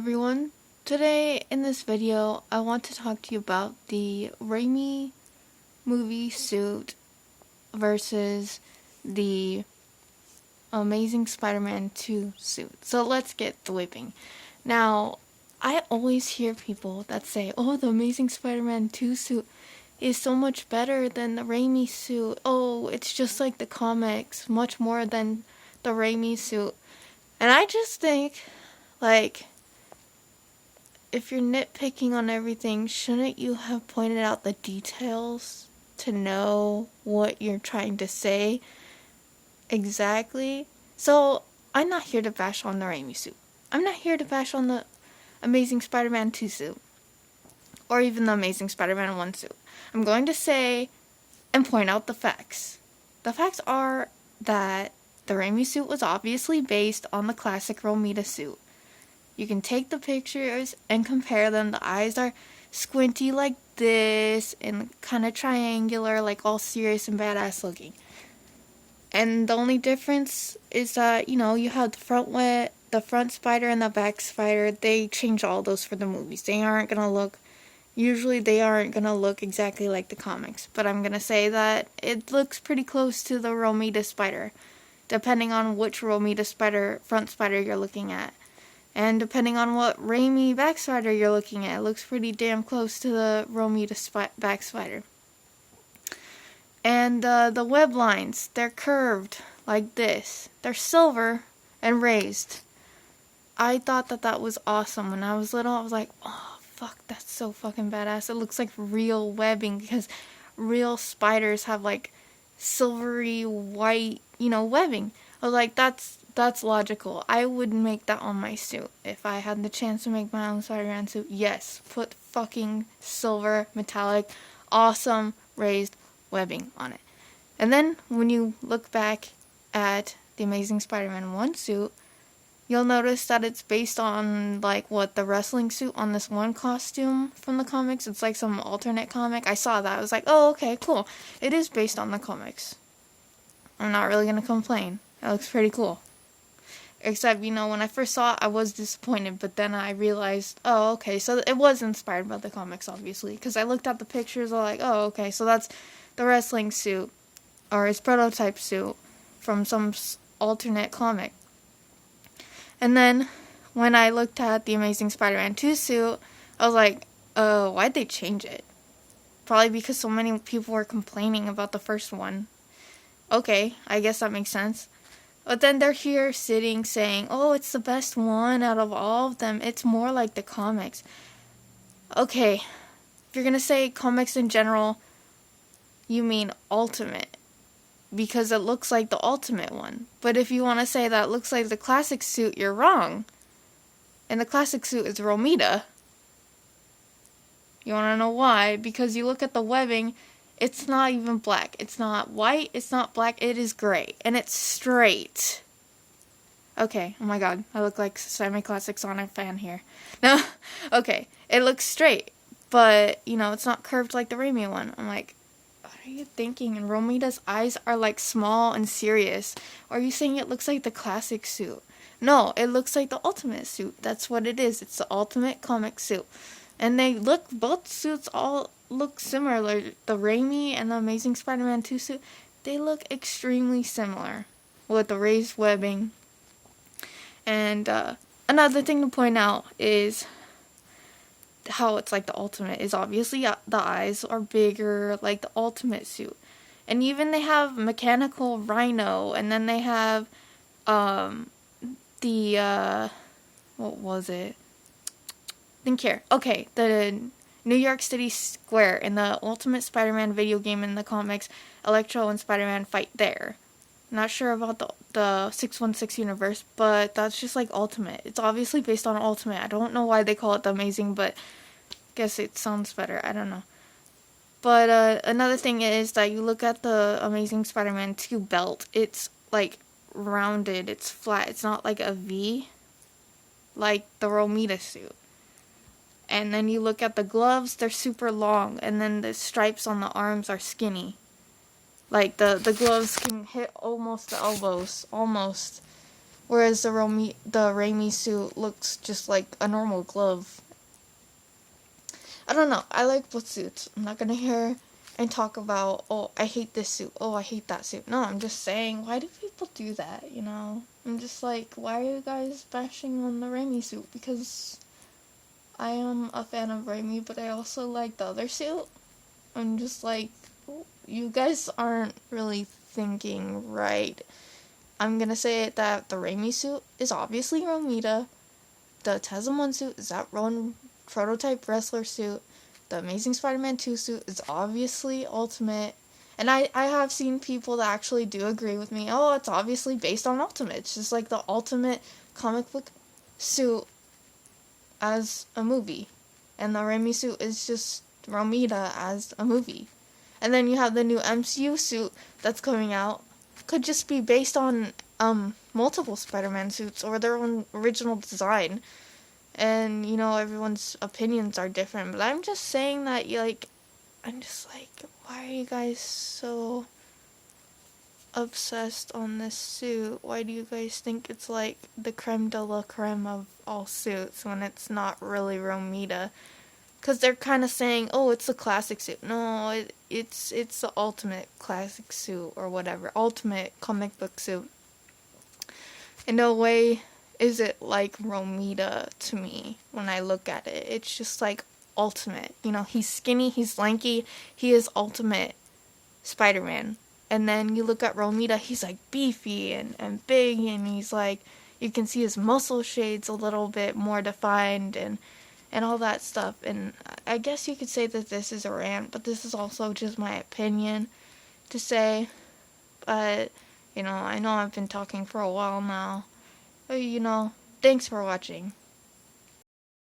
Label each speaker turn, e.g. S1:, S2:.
S1: everyone. Today in this video I want to talk to you about the Raimi movie suit versus the Amazing Spider-Man 2 suit. So let's get the whipping. Now, I always hear people that say, oh, the Amazing Spider-Man 2 suit is so much better than the Raimi suit. Oh, it's just like the comics, much more than the Raimi suit. And I just think, like, if you're nitpicking on everything, shouldn't you have pointed out the details to know what you're trying to say exactly? So, I'm not here to bash on the Raimi suit. I'm not here to bash on the Amazing Spider-Man 2 suit. Or even the Amazing Spider-Man 1 suit. I'm going to say and point out the facts. The facts are that the Raimi suit was obviously based on the classic Romita suit. You can take the pictures and compare them. The eyes are squinty like this and kind of triangular, like all serious and badass looking. And the only difference is that, you have the front spider and the back spider. They change all those for the movies. Usually they aren't going to look exactly like the comics. But I'm going to say that it looks pretty close to the Romita spider, depending on which Romita front spider you're looking at. And depending on what Raimi back spider you're looking at, it looks pretty damn close to the Romita back spider. And the web lines, they're curved like this. They're silver and raised. I thought that was awesome. When I was little, I was like, oh, fuck, that's so fucking badass. It looks like real webbing because real spiders have, like, silvery white, webbing. I was like, that's logical. I would make that on my suit. If I had the chance to make my own Spider-Man suit, yes, put fucking silver, metallic, awesome, raised webbing on it. And then, when you look back at the Amazing Spider-Man 1 suit, you'll notice that it's based on, the wrestling suit on this one costume from the comics. It's like some alternate comic. I saw that. I was like, oh, okay, cool. It is based on the comics. I'm not really going to complain. It looks pretty cool. Except, when I first saw it, I was disappointed, but then I realized, oh, okay, so it was inspired by the comics, obviously, because I looked at the pictures, I was like, oh, okay, so that's the wrestling suit, or his prototype suit, from some alternate comic. And then, when I looked at the Amazing Spider-Man 2 suit, I was like, oh, why'd they change it? Probably because so many people were complaining about the first one. Okay, I guess that makes sense. But then they're here sitting saying, oh, it's the best one out of all of them. It's more like the comics. Okay, if you're going to say comics in general, you mean Ultimate. Because it looks like the Ultimate one. But if you want to say that it looks like the classic suit, you're wrong. And the classic suit is Romita. You want to know why? Because you look at the webbing, it's not even black. It's not white. It's not black. It is gray. And it's straight. Okay. Oh my god. I look like semi-classic Sonic fan here. No. Okay. It looks straight. But, it's not curved like the Raimi one. I'm like, what are you thinking? And Romita's eyes are, small and serious. Or are you saying it looks like the classic suit? No. It looks like the Ultimate suit. That's what it is. It's the Ultimate comic suit. And both suits all look similar. The Raimi and the Amazing Spider-Man 2 suit, they look extremely similar with the raised webbing. And another thing to point out is how it's like the Ultimate is obviously the eyes are bigger like the Ultimate suit. And even they have mechanical Rhino, and then they have what was it? Didn't care. Okay, the New York City Square in the Ultimate Spider-Man video game in the comics, Electro and Spider-Man fight there. Not sure about the 616 universe, but that's just like Ultimate. It's obviously based on Ultimate. I don't know why they call it the Amazing, but guess it sounds better. I don't know. But another thing is that you look at the Amazing Spider-Man 2 belt. It's rounded. It's flat. It's not like a V like the Romita suit. And then you look at the gloves, they're super long, and then the stripes on the arms are skinny. The gloves can hit almost the elbows, almost. whereas the Raimi suit looks just like a normal glove. I don't know. I like both suits. I'm not gonna hear and talk about, oh, I hate this suit. Oh, I hate that suit. No, I'm just saying, why do people do that, you know? I'm just like, why are you guys bashing on the Raimi suit? Because I am a fan of Raimi, but I also like the other suit. I'm just like, you guys aren't really thinking right. I'm gonna say that the Raimi suit is obviously Romita. The TASM2 suit is that prototype wrestler suit. The Amazing Spider-Man 2 suit is obviously Ultimate. And I have seen people that actually do agree with me. Oh, it's obviously based on Ultimate. It's just like the Ultimate comic book suit as a movie. And the Raimi suit is just Romita as a movie. And then you have the new MCU suit that's coming out. Could just be based on multiple Spider-Man suits or their own original design. And, you know, everyone's opinions are different. But I'm just saying that, I'm just like, why are you guys so obsessed on this suit? Why do you guys think it's like the creme de la creme of all suits when it's not really Romita? Because they're kind of saying, oh, it's the classic suit. No, it's the ultimate classic suit or whatever. Ultimate comic book suit. In no way is it like Romita to me when I look at it. It's just like Ultimate. You know, he's skinny, he's lanky, he is Ultimate Spider-Man. And then you look at Romita, he's like beefy and big, and he's like, you can see his muscle shades a little bit more defined and all that stuff. And I guess you could say that this is a rant, but this is also just my opinion to say. But, you know, I know I've been talking for a while now. But, you know, thanks for watching.